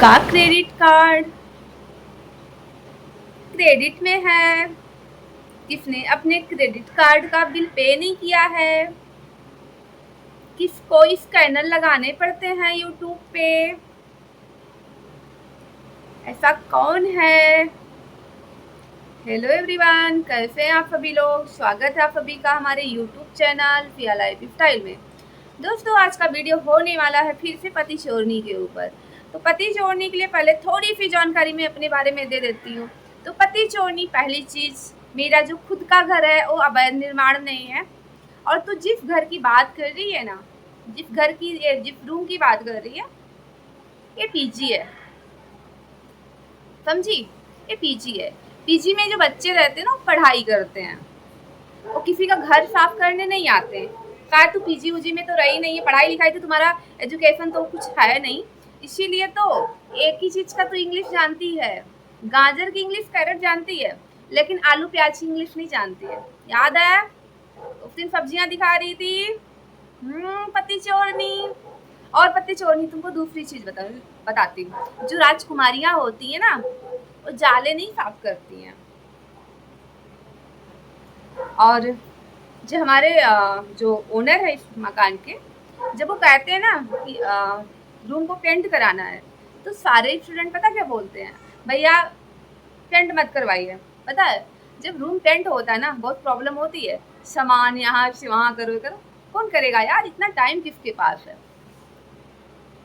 का credit card credit में है। किसने अपने क्रेडिट कार्ड का बिल पे नहीं किया है? किसको स्कैनर लगाने पड़ते हैं यूट्यूब पे? ऐसा कौन है? हेलो एवरीवन, कैसे हैं आप सभी लोग? स्वागत है आप सभी का हमारे यूट्यूब चैनल फिया लाइफ स्टाइल में। दोस्तों, आज का वीडियो होने वाला है फिर से पति चोरनी के ऊपर। तो पति चोरनी के लिए पहले थोड़ी सी जानकारी मैं अपने बारे में दे देती हूँ। तो पति चोरनी, पहली चीज़, मेरा जो खुद का घर है वो अवैध निर्माण नहीं है। और तू जिस घर की बात कर रही है ना, जिस रूम की बात कर रही है, ये पीजी है, समझी? ये पीजी है। पीजी में जो बच्चे रहते हैं ना, वो पढ़ाई करते हैं, वो किसी का घर साफ करने नहीं आते हैं। शायद तू पीजी उजी में तो रही नहीं है, पढ़ाई लिखाई तो तुम्हारा एजुकेशन तो कुछ है नहीं, इसीलिए तो एक ही चीज़ का तो इंग्लिश जानती है। गाजर की इंग्लिश कैरेट जानती है, लेकिन आलू प्याज की इंग्लिश नहीं जानती है। याद है उस दिन सब्जियां दिखा रही थी? पति चोरनी। और पति चोरनी, तुमको दूसरी चीज बताती हूँ। जो राजकुमारियां होती है ना, वो जाले नहीं साफ करती हैं। और जो हमारे जो ओनर है इस मकान के, जब वो कहते हैं ना कि रूम को पेंट कराना है, तो सारे स्टूडेंट पता क्या बोलते हैं? भैया पेंट मत करवाइए। पता है, जब रूम पेंट होता है ना, बहुत प्रॉब्लम होती है। सामान यहाँ से वहाँ करो करो, कौन करेगा यार? इतना टाइम किसके पास है?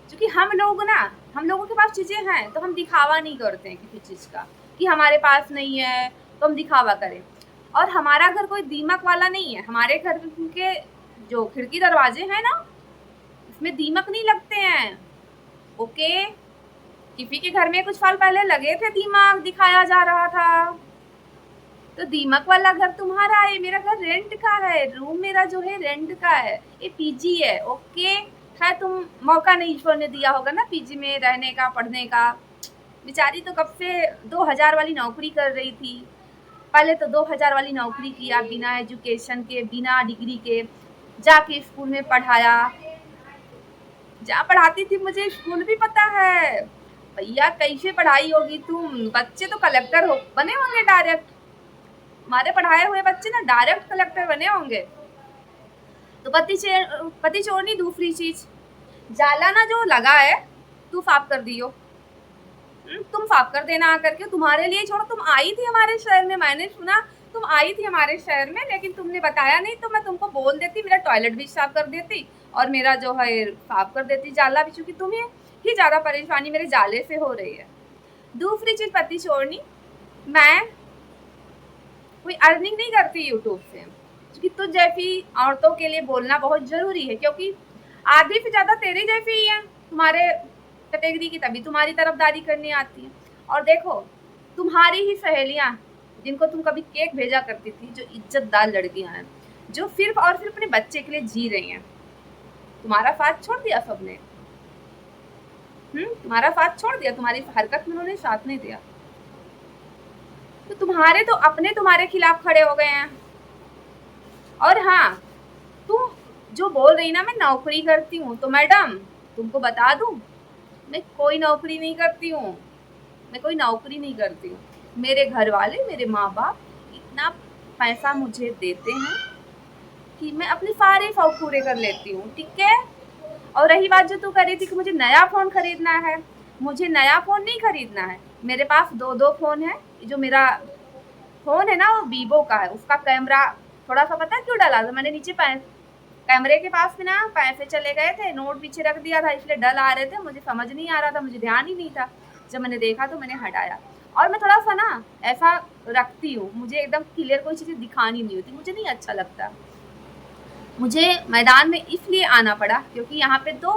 क्योंकि हम लोगों के पास चीज़ें हैं, तो हम दिखावा नहीं करते हैं किसी चीज़ का कि हमारे पास नहीं है तो हम दिखावा करें। और हमारा घर कोई दीमक वाला नहीं है। हमारे घर के जो खिड़की दरवाजे हैं ना, उसमें दीमक नहीं लगते हैं। ओके, किसी के घर में कुछ साल पहले लगे थे दीमक, दिखाया जा रहा था। तो दीमक वाला घर तुम्हारा है, मेरा घर रेंट का है। रूम मेरा जो है रेंट का है, ये पीजी है। ओके, खैर तुम मौका नहीं ईश्वर ने दिया होगा ना पीजी में रहने का, पढ़ने का। बेचारी तो कब से 2000 वाली नौकरी कर रही थी। पहले तो 2000 वाली नौकरी किया, बिना एजुकेशन के, बिना डिग्री के, जाके स्कूल में पढ़ाया। जहाँ पढ़ाती थी मुझे स्कूल भी पता है। भैया कैसे पढ़ाई होगी? तुम बच्चे तो कलेक्टर हो बने होंगे डायरेक्ट। हमारे पढ़ाए हुए बच्चे ना डायरेक्ट कलेक्टर बने होंगे। तो पति चोरनी दूसरी चीज, जाला ना जो लगा है, तू साफ कर दियो। तुम साफ कर देना आकर के। तुम्हारे लिए छोड़ो, तुम आई थी हमारे शहर में, मैंने सुना तुम आई थी हमारे शहर में, लेकिन तुमने बताया नहीं। तो मैं तुमको बोल देती, मेरा टॉयलेट भी साफ कर देती और मेरा जो है साफ कर देती जाला भी, चूंकि तुम्हें ही ज़्यादा परेशानी मेरे जाले से हो रही है। दूसरी चीज़ पति चोरनी, मैं कोई अर्निंग नहीं करती यूट्यूब से, क्योंकि तुझ जैसी औरतों के लिए बोलना बहुत ज़रूरी है। क्योंकि आधी से ज़्यादा तेरे जैसे ही हैं तुम्हारे कैटेगरी की, तभी तुम्हारी तरफदारी करने आती हैं। और देखो, तुम्हारी ही सहेलियाँ, जिनको तुम कभी केक भेजा करती थी, जो इज्जतदार लड़कियाँ हैं, जो सिर्फ और सिर्फ अपने बच्चे के लिए जी रही हैं, तुम्हारा साथ छोड़ दिया सबने। तुम्हारा साथ छोड़ दिया, तुम्हारी हरकत में उन्होंने साथ नहीं दिया। तो तुम्हारे तो अपने तुम्हारे खिलाफ खड़े हो गए हैं। और हाँ, तुम जो बोल रही ना मैं नौकरी करती हूँ, तो मैडम तुमको बता दूँ, मैं कोई नौकरी नहीं करती हूँ। मैं कोई नौकरी नहीं करती हूँ। मेरे घर वाले, मेरे माँ बाप इतना पैसा मुझे देते हैं कि मैं अपने सारे शौक पूरे कर लेती हूँ, ठीक है? और रही बात जो तू कर रही थी कि मुझे नया फ़ोन खरीदना है, मुझे नया फ़ोन नहीं खरीदना है। मेरे पास दो फ़ोन है। जो मेरा फ़ोन है ना, वो वीवो का है। उसका कैमरा थोड़ा सा, पता है क्यों डाला था मैंने नीचे? कैमरे के पास में ना पैसे चले गए थे, नोट पीछे रख दिया था, इसलिए डल आ रहे थे। मुझे समझ नहीं आ रहा था, मुझे ध्यान ही नहीं था। जब मैंने देखा तो मैंने हटाया। और मैं थोड़ा सा ना ऐसा रखती हूँ, मुझे एकदम क्लियर कोई चीज़ें दिखानी नहीं होती, मुझे नहीं अच्छा लगता। मुझे मैदान में इसलिए आना पड़ा क्योंकि यहाँ पे 2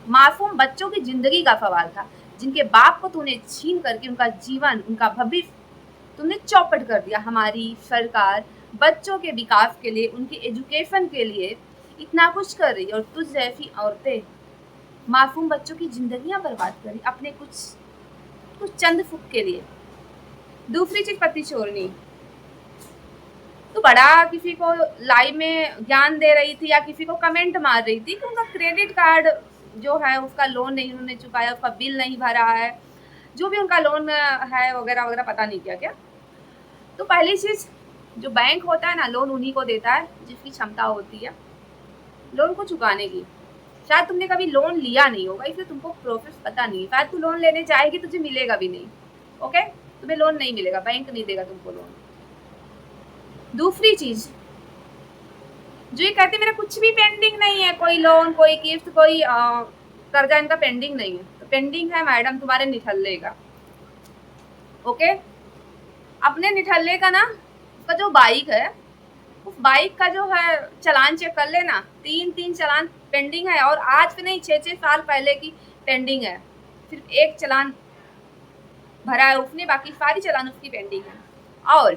मासूम बच्चों की ज़िंदगी का सवाल था, जिनके बाप को तूने छीन करके उनका जीवन, उनका भविष्य तुमने चौपट कर दिया। हमारी सरकार बच्चों के विकास के लिए, उनके एजुकेशन के लिए इतना कुछ कर रही है, और तुझ जैसी औरतें मासूम बच्चों की जिंदगियां बर्बाद कर रही अपने कुछ चंद सुख के लिए। दूसरी चीज पति चोरनी, तो बड़ा किसी को लाइव में ज्ञान दे रही थी या किसी को कमेंट मार रही थी कि उनका क्रेडिट कार्ड जो है उसका लोन नहीं उन्होंने चुकाया, उसका बिल नहीं भरा है, जो भी उनका लोन है वगैरह वगैरह, पता नहीं क्या क्या। तो पहली चीज़, जो बैंक होता है ना, लोन उन्हीं को देता है जिसकी क्षमता होती है लोन को चुकाने की। शायद तुमने कभी लोन लिया नहीं होगा, इसलिए तुमको प्रोसेस पता नहीं है। शायद तू लोन लेने जाएगी तुझे मिलेगा भी नहीं। ओके, तुम्हें लोन नहीं मिलेगा, बैंक नहीं देगा तुमको लोन। दूसरी चीज, जो ये कहते मेरा कुछ भी पेंडिंग नहीं है, कोई लोन, कोई किस्त, कोई कर्जा इनका पेंडिंग नहीं है, तो पेंडिंग है मैडम तुम्हारे निठल्ले का। ओके, अपने निठल्ले का ना, उसका जो बाइक है, उस बाइक का जो है चालान चेक कर लेना। 3 चालान पेंडिंग है, और आज भी नहीं, 6 साल पहले की पेंडिंग है। सिर्फ एक चालान भरा है उसने, बाकी सारी चालान उसकी पेंडिंग है। और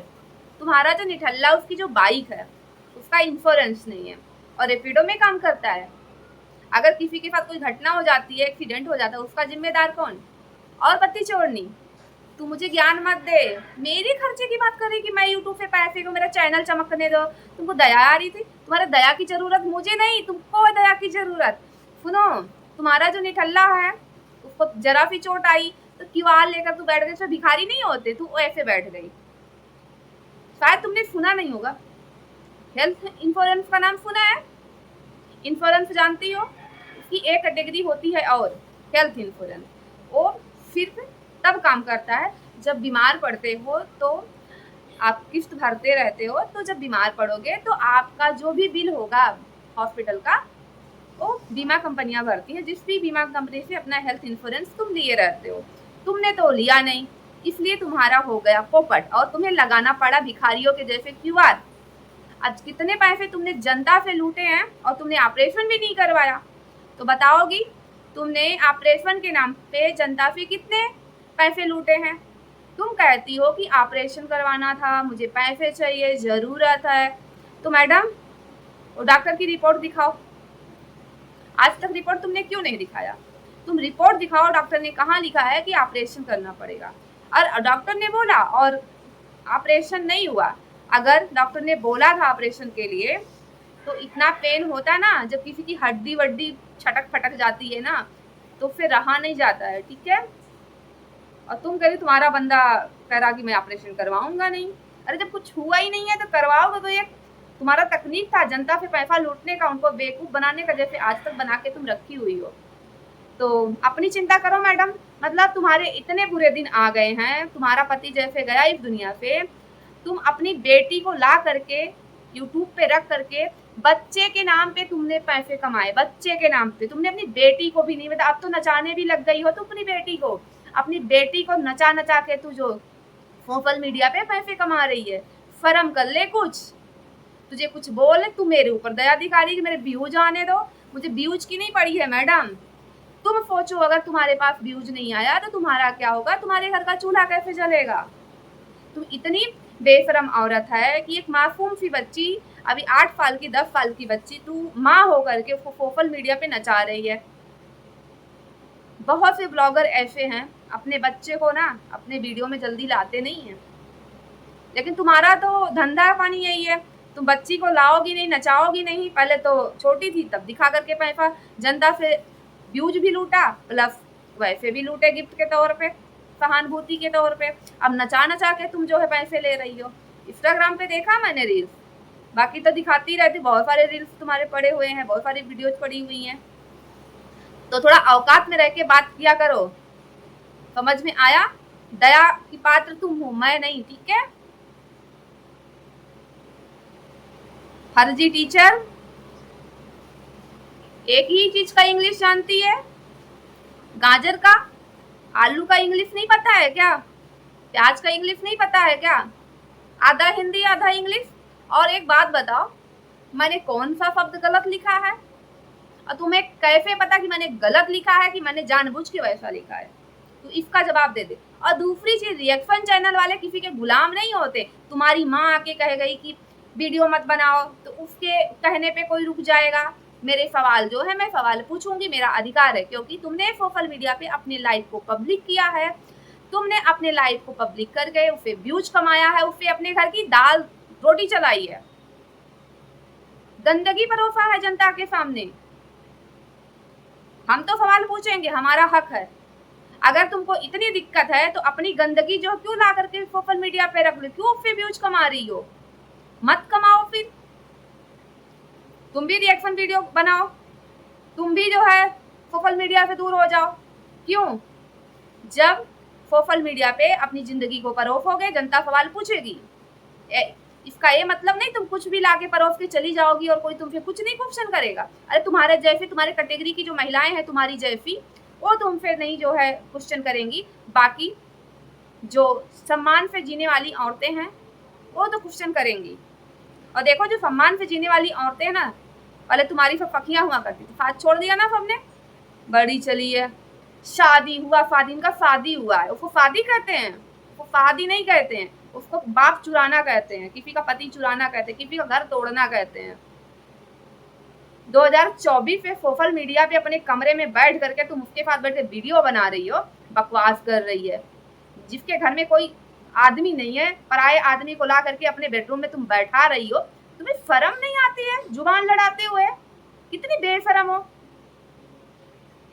तुम्हारा जो निठल्ला, उसकी जो बाइक है उसका इंश्योरेंस नहीं है, और रेपिडो में काम करता है। अगर किसी के साथ कोई घटना हो जाती है, एक्सीडेंट हो जाता है, उसका जिम्मेदार कौन? और पत्ती छोड़नी, तू मुझे ज्ञान मत दे। मेरे खर्चे की बात कर रही कि मैं यूट्यूब पे पैसे को, मेरा चैनल चमकने दो। तुमको दया आ रही थी, तुम्हारा दया की जरूरत मुझे नहीं, तुमको है दया की जरूरत। सुनो, तुम्हारा जो निठल्ला है उसको जरा भी चोट आई तो किवाड़ लेकर तू बैठ गई। तो भिखारी नहीं होते, तू ऐसे बैठ गई। शायद तुमने सुना नहीं होगा, हेल्थ इंश्योरेंस का नाम सुना है? इंश्योरेंस जानती हो? उसकी एक कैटेगरी होती है और हेल्थ इंश्योरेंस, वो सिर्फ तब काम करता है जब बीमार पड़ते हो। तो आप किस्त भरते रहते हो, तो जब बीमार पड़ोगे तो आपका जो भी बिल होगा हॉस्पिटल का, वो बीमा कंपनियां भरती है। जिस भी बीमा कंपनी से अपना हेल्थ इंश्योरेंस तुम लिए रहते हो, तुमने तो लिया नहीं, इसलिए तुम्हारा हो गया पोपट, और तुम्हें लगाना पड़ा भिखारियों के जैसे क्यूआर। आज कितने पैसे तुमने जनता से लूटे हैं, और तुमने ऑपरेशन भी नहीं करवाया। तो बताओगी, तुमने ऑपरेशन के नाम पे जनता से कितने पैसे लूटे हैं? तुम कहती हो कि ऑपरेशन करवाना था, मुझे पैसे चाहिए, ज़रूरत है। तो मैडम, वो डॉक्टर की रिपोर्ट दिखाओ। आज तक रिपोर्ट तुमने क्यों नहीं दिखाया? तुम रिपोर्ट दिखाओ, डॉक्टर ने कहाँ लिखा है कि ऑपरेशन करना पड़ेगा। और डॉक्टर ने बोला और ऑपरेशन नहीं हुआ। अगर डॉक्टर ने बोला था ऑपरेशन के लिए, तो इतना पेन होता ना, जब किसी की हड्डी वड्डी छटक फटक जाती है ना, तो फिर रहा नहीं जाता है, ठीक है। और तुम कह रही, तुम्हारा बंदा कह रहा कि मैं ऑपरेशन करवाऊंगा नहीं। अरे जब कुछ हुआ ही नहीं है तो करवाओगे। तो ये तुम्हारा तकनीक था जनता से पैसा लूटने का, उनको बेवकूफ बनाने का, जैसे आज तक बना के तुम रखी हुई हो। तो अपनी चिंता करो मैडम। मतलब तुम्हारे इतने बुरे दिन आ गए हैं, तुम्हारा पति जैसे गया इस दुनिया से, तुम अपनी बेटी को ला करके यूट्यूब पे रख करके बच्चे के नाम पे तुमने पैसे कमाए। बच्चे के नाम पे तुमने अपनी बेटी को भी नहीं, मतलब अब तो नचाने भी लग गई हो तुम अपनी बेटी को नचा नचा के तू जो सोशल मीडिया पे पैसे कमा रही है। शर्म कर ले कुछ। तुझे कुछ बोल, तू मेरे ऊपर दया दिखा रही कि मेरे व्यूज आने दो। मुझे व्यूज की नहीं पड़ी है मैडम। तुम सोचो, अगर तुम्हारे पास व्यूज नहीं आया तो तुम्हारा क्या होगा? तुम्हारे घर का चूल्हा कैसे जलेगा? तुम इतनी बेशरम औरत है कि एक मासूम सी बच्ची, अभी 8 साल की 10 साल की बच्ची, तू माँ होकर के उसको सोशल मीडिया पे नचा रही है। बहुत से ब्लॉगर ऐसे हैं, अपने बच्चे को ना अपने वीडियो में जल्दी लाते नहीं हैं, लेकिन तुम्हारा तो धंधा पानी यही है। तुम बच्ची को लाओगी नहीं, नचाओगी नहीं। पहले तो छोटी थी तब दिखा करके पैसा जनता से व्यूज भी लूटा, प्लस वैसे भी लूटे गिफ्ट के तौर पे, सहानुभूति के तौर पे। अब नचा नचा के तुम जो है पैसे ले रही हो। इंस्टाग्राम पे देखा मैंने रील्स, बाकी तो दिखाती रहती, बहुत सारे रील्स तुम्हारे पड़े हुए हैं, बहुत सारी वीडियोज पड़ी हुई हैं। तो थोड़ा औकात में रह के बात किया करो, समझ में आया? दया की पात्र तुम हो, मैं नहीं, ठीक है। फर्जी टीचर एक ही चीज का इंग्लिश जानती है, गाजर का, आलू का इंग्लिश नहीं पता है क्या? प्याज का इंग्लिश नहीं पता है क्या? आधा हिंदी आधा इंग्लिश। और एक बात बताओ, मैंने कौन सा शब्द गलत लिखा है? और तुम्हें कैसे पता कि मैंने गलत लिखा है कि मैंने जानबूझ के वैसा लिखा है? तो इसका जवाब दे दे। और दूसरी चीज, रिएक्शन चैनल वाले किसी के गुलाम नहीं होते। तुम्हारी माँ आके कह गई कि वीडियो मत बनाओ, तो उसके कहने पे कोई रुक जाएगा? मेरे सवाल जो है, मैं सवाल पूछूंगी, मेरा अधिकार है, क्योंकि तुमने सोशल मीडिया पे अपनी लाइफ को पब्लिक किया है। तुमने अपने लाइफ को पब्लिक कर गए, उससे व्यूज कमाया है, उससे अपने घर की दाल रोटी चलाई है, गंदगी परोसा है जनता के सामने। हम तो सवाल पूछेंगे, हमारा हक है। अगर तुमको इतनी दिक्कत है तो अपनी गंदगी जो क्यों ला करके सोशल मीडिया पे रख लो, क्यों फिर व्यूज कमा रही हो? मत कमाओ, फिर तुम भी रिएक्शन वीडियो बनाओ, तुम भी जो है सोशल मीडिया से दूर हो जाओ। क्यों? जब सोशल मीडिया पे अपनी जिंदगी को परोसोगे, जनता सवाल पूछेगी। इसका ये मतलब नहीं तुम कुछ भी लाके परोस के चली जाओगी और कोई तुमसे कुछ नहीं क्वेश्चन करेगा। अरे तुम्हारे जैसे, तुम्हारे कैटेगरी की जो महिलाएं हैं तुम्हारी जैसी, वो तुमसे नहीं जो है क्वेश्चन करेंगी। बाकी जो सम्मान से जीने वाली औरतें हैं वो तो क्वेश्चन करेंगी। और देखो, जो सम्मान से जीने वाली औरतें हैं ना, पहले तुम्हारी सब पखियां हुआ करती थी, साथ छोड़ दिया ना सबने, बड़ी चली है, शादी हुआ, शादी इनका शादी हुआ है, उसको शादी कहते हैं? उसको शादी नहीं कहते हैं, उसको बाप चुराना कहते हैं, किसी का पति चुराना कहते हैं, किसी का घर तोड़ना कहते हैं। 2024 में सोशल मीडिया पे अपने कमरे में बैठ करके तुम उसके साथ बैठ के वीडियो बना रही हो, बकवास कर रही है। जिसके घर में कोई आदमी नहीं है, पराये आदमी को ला करके अपने बेडरूम में तुम बैठा रही हो, तुम्हें शर्म नहीं आती है जुबान लड़ाते हुए? कितनी बेशरम हो।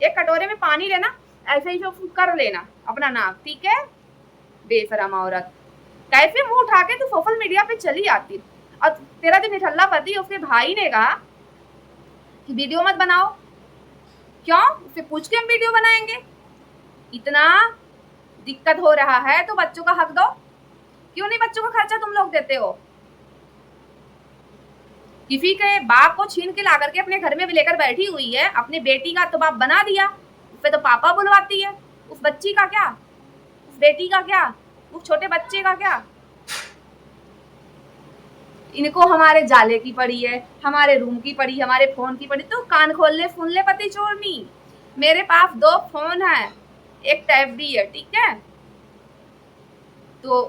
एक कटोरे में पानी लेना, ऐसे ही कर लेना अपना नाम, ठीक है? बेशरम औरत, कैसे मुंह उठा के तू सोशल मीडिया पे चली आती। और तेरा जो निठल्ला पति, उसके भाई ने कहा कि वीडियो मत बनाओ। क्यों? उससे पूछ के हम वीडियो बनाएंगे। इतना दिक्कत हो रहा है तो बच्चों का हक दो। क्यों नहीं बच्चों का खर्चा तुम लोग देते हो? किसी के बाप को छीन के ला करके अपने घर में भी लेकर बैठी हुई है, अपने बेटी का तो बाप बना दिया, उस पे तो पापा बुलवाती है। उस बच्ची का क्या? उस बेटी का क्या? उस छोटे बच्चे का क्या? इनको हमारे जाले की पड़ी है, हमारे रूम की पड़ी, हमारे फोन की पड़ी, तो कान खोल ले, सुन ले पति चोरनी। मेरे पास 2 फोन है, एक टैब भी है, ठीक है? तो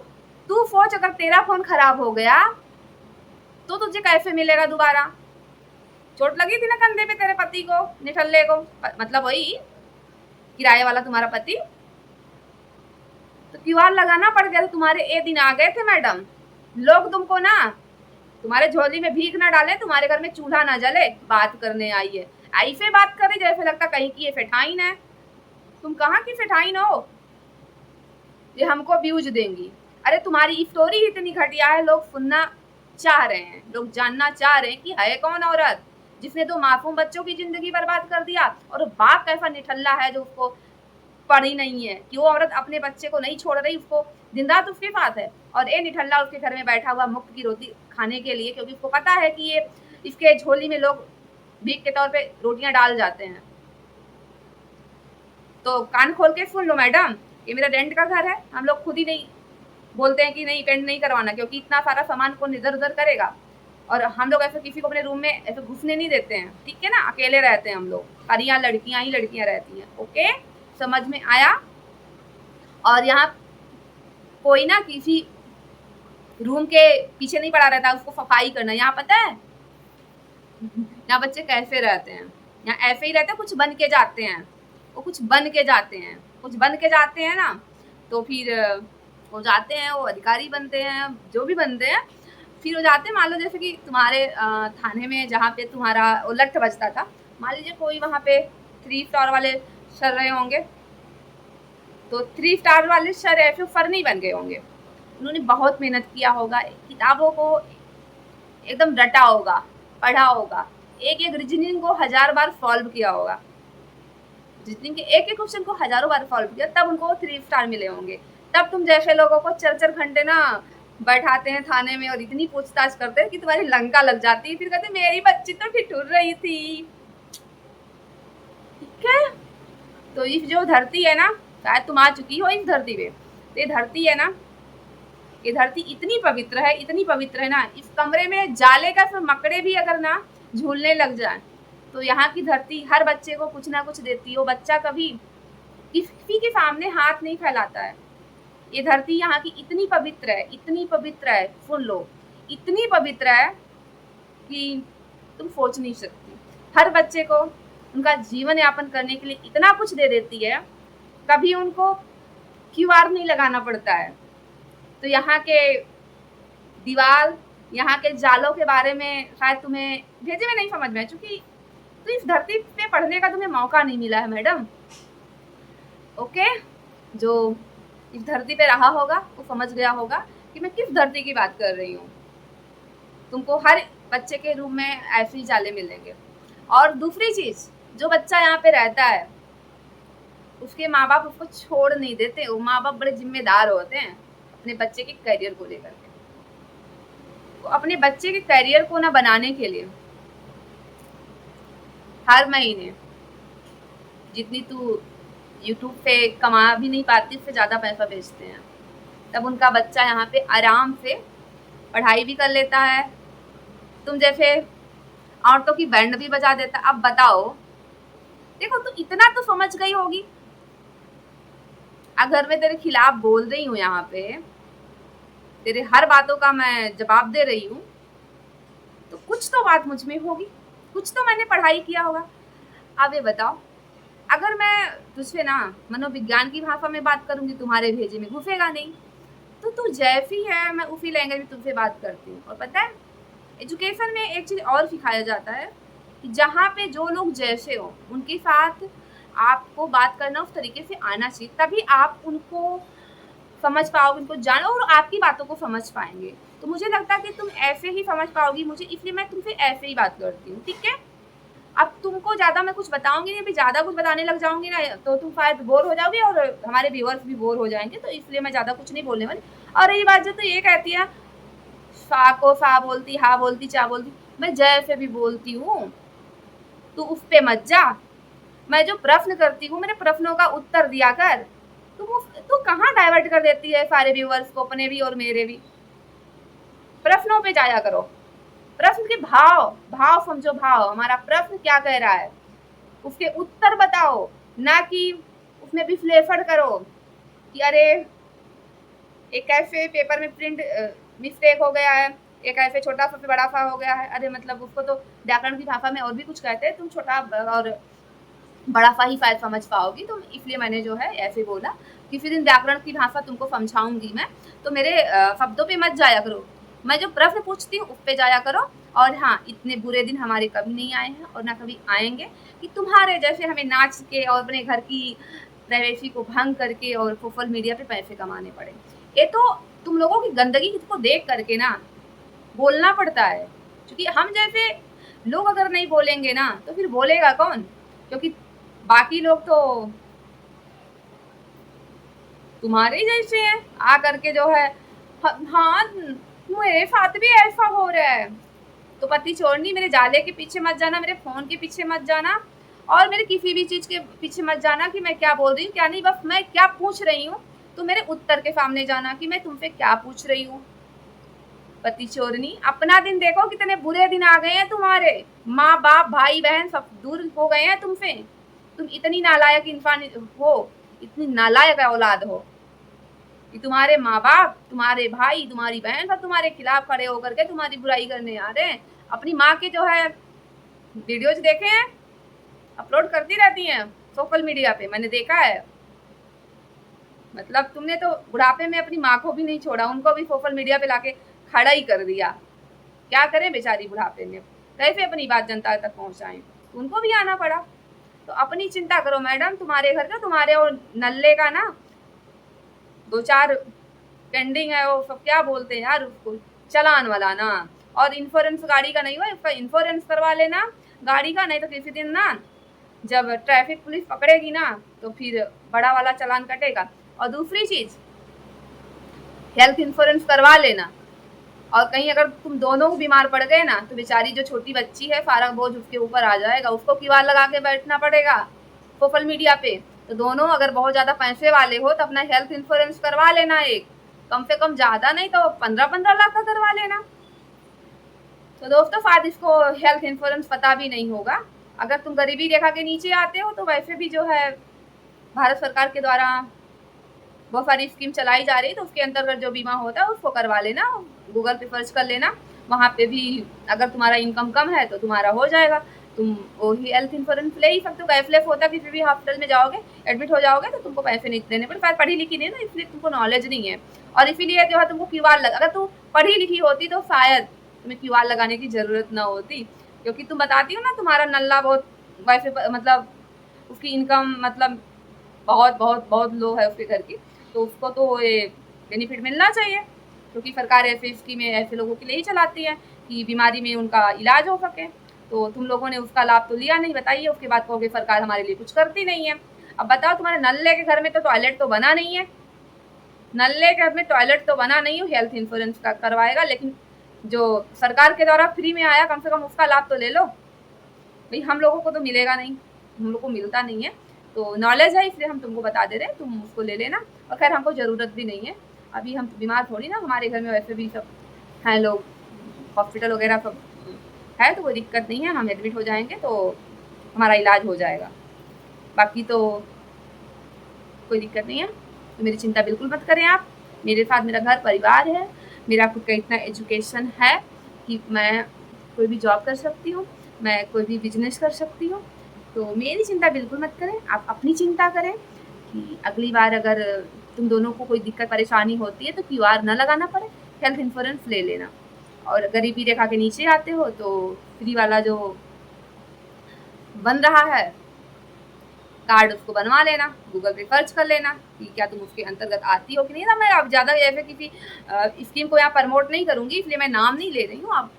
तू सोच, अगर तेरा फोन खराब हो गया तो तुझे कैसे मिलेगा दोबारा? चोट लगी थी ना कंधे पे तेरे पति को, निठल्ले को, मतलब वही किराए वाला तुम्हारा पति। तो क्यूआर लगाना पड़ गया। तो तुम्हारे ये दिन आ गए थे मैडम, लोग तुमको ना, तुम्हारे झोली में भीख ना डाले, तुम्हारे घर में चूल्हा ना जले, बात करने आई है। ऐसे बात करे जैसे लगता कहीं की ये फेठाइन है। तुम कहाँ की फेठाइन हो ये हमको व्यूज देंगी? अरे तुम्हारी स्टोरी इतनी घटिया है, लोग सुनना चाह रहे हैं, लोग जानना चाह रहे हैं कि है कौन औरत जिसने 2 मासूम बच्चों की जिंदगी बर्बाद कर दिया, और बाप कैसा निठल्ला है जो उसको पड़ी नहीं है कि वो औरत अपने बच्चे को नहीं छोड़ रही, उसको दिन रात उसके साथ है, और ये निठल्ला उसके घर में बैठा हुआ मुफ्त की रोटी खाने के लिए, क्योंकि उसको पता है कि ये इसके झोली में लोग भीख के तौर पे रोटियां डाल जाते हैं। तो कान खोल के सुन लो मैडम, ये मेरा रेंट का घर है, हम लोग खुद ही नहीं बोलते हैं कि नहीं पेंट नहीं करवाना, क्योंकि इतना सारा सामान कौन इधर उधर करेगा, और हम लोग ऐसे किसी को अपने रूम में ऐसे घुसने नहीं देते हैं, ठीक है ना? अकेले रहते हैं हम लोग, और यहाँ लड़कियां ही लड़कियां रहती हैं। ओके, समझ में आया? और यहाँ कोई ना किसी रूम के पीछे नहीं पड़ा रहता, उसको सफाई करना। यहाँ पता है यहाँ बच्चे कैसे रहते हैं? यहाँ ऐसे ही रहते हैं, कुछ बन के जाते हैं, वो कुछ बन के जाते हैं, कुछ बन के जाते हैं ना, तो फिर वो जाते हैं, वो अधिकारी बनते हैं, जो भी बनते हैं, फिर वो जाते हैं। मान लो जैसे कि तुम्हारे थाने में जहाँ पे तुम्हारा उलट बजता था, मान लीजिए कोई वहाँ पे 3 स्टार वाले सर रहे होंगे, तो 3 स्टार वाले सर ऐसे सर नहीं बन गए होंगे, उन्होंने बहुत मेहनत किया होगा, किताबों को एकदम रटा होगा, पढ़ा होगा, एक एक रीजनिंग को 1000 बार सॉल्व किया होगा, रीजनिंग के एक एक क्वेश्चन को हजारों बार सॉल्व किया, तब उनको 3 स्टार मिले होंगे। तब तुम जैसे लोगों को 4-4 घंटे ना बैठाते हैं थाने में और इतनी पूछताछ करते हैं कि तुम्हारी लंका लग जाती है, फिर कहते मेरी बच्ची तो ठिठुर रही थी, ठीक है? तो इस जो धरती है ना, शायद तुम आ चुकी हो इस धरती पे, तो ये धरती है ना, ये धरती इतनी पवित्र है, इतनी पवित्र है ना, इस कमरे में जाले का फिर मकड़े भी अगर ना झूलने लग जाए तो यहाँ की धरती हर बच्चे को कुछ ना कुछ देती है। वो बच्चा कभी किसी के सामने हाथ नहीं फैलाता है। ये धरती यहाँ की इतनी पवित्र है, इतनी पवित्र है, सुन लो, इतनी पवित्र है कि तुम सोच नहीं सकती। हर बच्चे को उनका जीवन यापन करने के लिए इतना कुछ दे देती है, कभी उनको क्यूआर नहीं लगाना पड़ता है। तो यहाँ के दीवार, यहाँ के जालों के बारे में शायद तुम्हें भेजे में नहीं समझ में, चूंकि तो इस धरती पे पढ़ने का तुम्हें मौका नहीं मिला है मैडम। ओके, जो इस धरती पे रहा होगा वो समझ गया होगा कि मैं किस धरती की बात कर रही हूँ। तुमको हर बच्चे के रूम में ऐसे ही जाले मिलेंगे। और दूसरी चीज, जो बच्चा यहाँ पे रहता है उसके माँ बाप उसको छोड़ नहीं देते। वो माँ बाप बड़े जिम्मेदार होते हैं अपने बच्चे के करियर को लेकर के। तो अपने बच्चे के करियर को ना बनाने के लिए हर महीने जितनी तू यूट्यूब पे कमा भी नहीं पाती उससे ज़्यादा पैसा भेजते हैं। तब उनका बच्चा यहाँ पे आराम से पढ़ाई भी कर लेता है। तुम जैसे औरतों की बैंड भी बजा देता। अब बताओ, देखो तू इतना तो समझ गई होगी। अगर मैं तेरे खिलाफ बोल रही हूँ यहाँ पे, तेरे हर बातों का मैं जवाब दे रही हूँ, तो कुछ तो बात मुझ में होगी, कुछ तो मैंने पढ़ाई किया होगा। अब ये बताओ, अगर मैं तुझसे ना मनोविज्ञान की भाषा में बात करूंगी, तुम्हारे भेजे में घुसेगा नहीं। तो तू जैसी है मैं उसी लैंग्वेज में तुझसे बात करती हूँ। और पता है, एजुकेशन में एक चीज़ और सिखाया जाता है कि जहाँ पे जो लोग जैसे हो उनके साथ आपको बात करना उस तरीके से आना चाहिए, तभी आप उनको समझ पाओगे, उनको जानो और आपकी बातों को समझ पाएंगे। तो मुझे लगता है कि तुम ऐसे ही समझ पाओगी मुझे, इसलिए मैं तुमसे ऐसे ही बात करती हूँ, ठीक है। अब तुमको ज़्यादा मैं कुछ बताऊंगी नहीं, अभी ज़्यादा कुछ बताने लग जाऊंगी ना तो तुम शायद बोर हो जाओगे और हमारे व्यूअर्स भी बोर हो जाएंगे, तो इसलिए मैं ज़्यादा कुछ नहीं बोलने वाली। और रही बात जो तो ये कहती है फा को फा बोलती, हा बोलती, चा बोलती, मैं जैसे भी बोलती हूँ तू उस पे मत जा। मैं जो प्रश्न करती हूँ मेरे प्रश्नों का उत्तर दिया कर। तू कहाँ डाइवर्ट कर देती है सारे व्यूअर्स को, अपने भी और मेरे भी। प्रश्नों पे जाया करो, प्रश्न के भाव समझो, भाव हमारा प्रश्न क्या कह रहा है उसके उत्तर बताओ, ना कि उसमें विश्लेषण करो कि अरे एक ऐसे पेपर में प्रिंट मिस्टेक हो गया है, एक ऐसे छोटा सा बड़ा सा हो गया है। अरे मतलब उसको तो व्याकरण की भाषा में और भी कुछ कहते हैं, तुम छोटा और बड़ा सा ही शायद समझ पाओगी। तो इसलिए मैंने जो है ऐसे बोला, किसी दिन व्याकरण की भाषा तुमको समझाऊंगी मैं, तो मेरे शब्दों पे मत जाया करो। मैं जो प्रश्न पूछती हूँ उस पे जाया करो। और हाँ, इतने बुरे दिन हमारे कभी नहीं आए हैं और ना कभी आएंगे कि तुम्हारे जैसे हमें नाच के और अपने घर की प्राइवेसी को भंग करके और सोशल मीडिया पे पैसे कमाने पड़े। ये तो तुम लोगों की गंदगी को देख करके ना बोलना पड़ता है, क्योंकि हम जैसे लोग अगर नहीं बोलेंगे ना तो फिर बोलेगा कौन, क्योंकि बाकी लोग तो तुम्हारे जैसे हैं आ करके जो है हाँ मेरे साथ भी ऐसा हो रहा है। तो पति छोड़नी, मेरे जाले के पीछे मत जाना, मेरे फोन के पीछे मत जाना और मेरे किसी भी चीज के पीछे मत जाना कि मैं क्या बोल रही हूँ क्या नहीं। बस मैं क्या पूछ रही हूँ तो मेरे उत्तर के सामने जाना कि मैं तुमसे क्या पूछ रही हूँ। पति चोरनी, अपना दिन देखो, कितने बुरे दिन आ गए हैं तुम्हारे। माँ बाप भाई बहन सब दूर हो गए हैं तुमसे। तुम इतनी नालायक इंसान हो, इतनी नालायक औलाद हो कि तुम्हारे माँ बाप, तुम्हारे भाई, तुम्हारी बहन सब तुम्हारे खिलाफ खड़े होकर के तुम्हारी बुराई करने आ रहे हैं। अपनी माँ के जो है वीडियोज देखे हैं, अपलोड करती रहती हैं सोशल मीडिया पे, मैंने देखा है। मतलब तुमने तो बुढ़ापे में अपनी माँ को भी नहीं छोड़ा, उनको भी सोशल मीडिया पे लाके खड़ा ही कर दिया। क्या करें बेचारी बुढ़ापे में, कैसे अपनी बात जनता तक पहुंचाएं, उनको भी आना पड़ा। तो अपनी चिंता करो मैडम, तुम्हारे घर का, तुम्हारे और नल्ले का ना 2-4 पेंडिंग है, वो सब क्या बोलते हैं यार उसको, चलान वाला ना। और इंश्योरेंस गाड़ी का नहीं हुआ, उसका इंश्योरेंस करवा लेना गाड़ी का, नहीं तो किसी दिन ना जब ट्रैफिक पुलिस पकड़ेगी ना तो फिर बड़ा वाला चालान कटेगा। और दूसरी चीज, हेल्थ इंश्योरेंस करवा लेना। और कहीं अगर तुम दोनों बीमार पड़ गए ना तो बेचारी जो छोटी बच्ची है सारा बोझ उसके ऊपर आ जाएगा, उसको किवाड़ लगा के बैठना पड़ेगा सोशल मीडिया पे। तो दोनों अगर बहुत ज्यादा पैसे वाले हो तो अपना हेल्थ इंश्योरेंस करवा लेना, एक कम से कम, ज्यादा नहीं तो 15-15 लाख का करवा लेना। तो दोस्तों शायद इसको हेल्थ इंश्योरेंस पता भी नहीं होगा। अगर तुम गरीबी रेखा के नीचे आते हो तो वैसे भी जो है भारत सरकार के द्वारा बहुत सारी स्कीम चलाई जा रही है, तो उसके अंतर्गत जो बीमा होता है उसको करवा लेना, गूगल पे सर्च कर लेना, वहाँ पे भी अगर तुम्हारा इनकम कम है तो तुम्हारा हो जाएगा, तुम वही हेल्थ इंश्योरेंस ले ही सकते हो। कैशलेस होता है, किसी भी हॉस्पिटल में जाओगे एडमिट हो जाओगे तो तुमको पैसे नहीं देने पड़े। शायद पढ़ी लिखी नहीं है ना, इसलिए तुमको नॉलेज नहीं है, और इसीलिए जो है तुमको क्यूआर लगा, अगर तुम पढ़ी लिखी होती तो शायद तुम्हें क्यूआर लगाने की जरूरत ना होती, क्योंकि तुम बताती हो ना तुम्हारा नल्ला बहुत वाईफाई मतलब उसकी इनकम मतलब बहुत बहुत बहुत लो है उसके घर की, तो उसको तो ये बेनिफिट मिलना चाहिए, क्योंकि सरकार ऐसे स्कीमें ऐसे लोगों के लिए ही चलाती है कि बीमारी में उनका इलाज हो सके। तो तुम लोगों ने उसका लाभ तो लिया नहीं, बताइए। उसके बाद कहोगे सरकार हमारे लिए कुछ करती नहीं है। अब बताओ, तुम्हारे नल्ले के घर में तो टॉयलेट तो बना नहीं है, नल्ले के घर में टॉयलेट तो बना नहीं हो, हेल्थ इंश्योरेंस का करवाएगा, लेकिन जो सरकार के द्वारा फ्री में आया कम से कम उसका लाभ तो ले लो भाई। हम लोगों को तो मिलेगा नहीं, हम लोग को मिलता नहीं है। तो नॉलेज है इसलिए हम तुमको बता दे रहे हैं, तुम उसको ले लेना। और खैर हमको ज़रूरत भी नहीं है, अभी हम बीमार थोड़ी ना, हमारे घर में वैसे भी सब हैं लोग, हॉस्पिटल वगैरह सब है, तो कोई दिक्कत नहीं है। हम एडमिट हो जाएंगे तो हमारा इलाज हो जाएगा, बाकी तो कोई दिक्कत नहीं है। तो मेरी चिंता बिल्कुल मत करें आप। मेरे साथ मेरा घर परिवार है, मेरा खुद का इतना एजुकेशन है कि मैं कोई भी जॉब कर सकती हूँ, मैं कोई भी बिजनेस कर सकती हूँ। तो मेरी चिंता बिल्कुल मत करें, आप अपनी चिंता करें कि अगली बार अगर तुम दोनों को कोई दिक्कत परेशानी होती है तो क्यूआर ना लगाना पड़े, हेल्थ इंश्योरेंस ले लेना। और गरीबी रेखा के नीचे आते हो तो फ्री वाला जो बन रहा है कार्ड, उसको बनवा लेना, गूगल पे सर्च कर लेना कि क्या तुम उसके अंतर्गत आती हो कि नहीं। ना मैं अब ज़्यादा ऐसे किसी स्कीम को यहाँ प्रमोट नहीं करूँगी, इसलिए मैं नाम नहीं ले रही हूँ, आप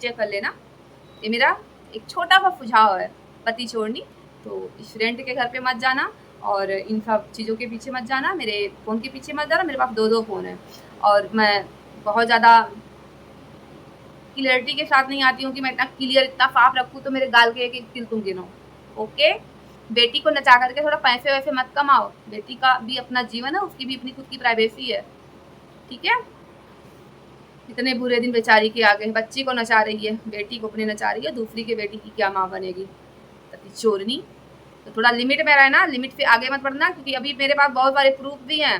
चेक कर लेना। ये मेरा एक छोटा सा सुझाव है, पति छोड़नी। तो इस रेंट के घर पे मत जाना और इन सब चीज़ों के पीछे मत जाना, मेरे फ़ोन के पीछे मत जाना। मेरे पास 2-2 फ़ोन हैं और मैं बहुत ज़्यादा क्लियरिटी के साथ नहीं आती हूँ कि मैं इतना क्लियर इतना साफ रखूँ तो मेरे गाल के एक-एक तिल तुम गिनो। ओके? बेटी को नचा करके थोड़ा पैसे वैसे मत कमाओ, बेटी का भी अपना जीवन है, उसकी भी अपनी खुद की प्राइवेसी है, ठीक है? इतने बुरे दिन बेचारी के आ गए, बच्ची को नचा रही है, बेटी को अपने नचा रही है, दूसरी के बेटी की क्या माँ बनेगी, तभी चोरनी। तो थोड़ा लिमिट में रहना, लिमिट से आगे मत बढ़ना, क्योंकि अभी मेरे पास बहुत सारे प्रूफ भी हैं,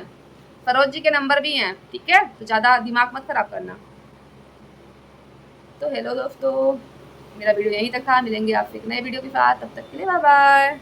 सरोज जी के नंबर भी हैं, ठीक है? तो ज़्यादा दिमाग मत खराब करना। तो हेलो दोस्तों, मेरा वीडियो यहीं तक था, मिलेंगे आपसे एक नए वीडियो के साथ, तब तक के लिए बाय बाय।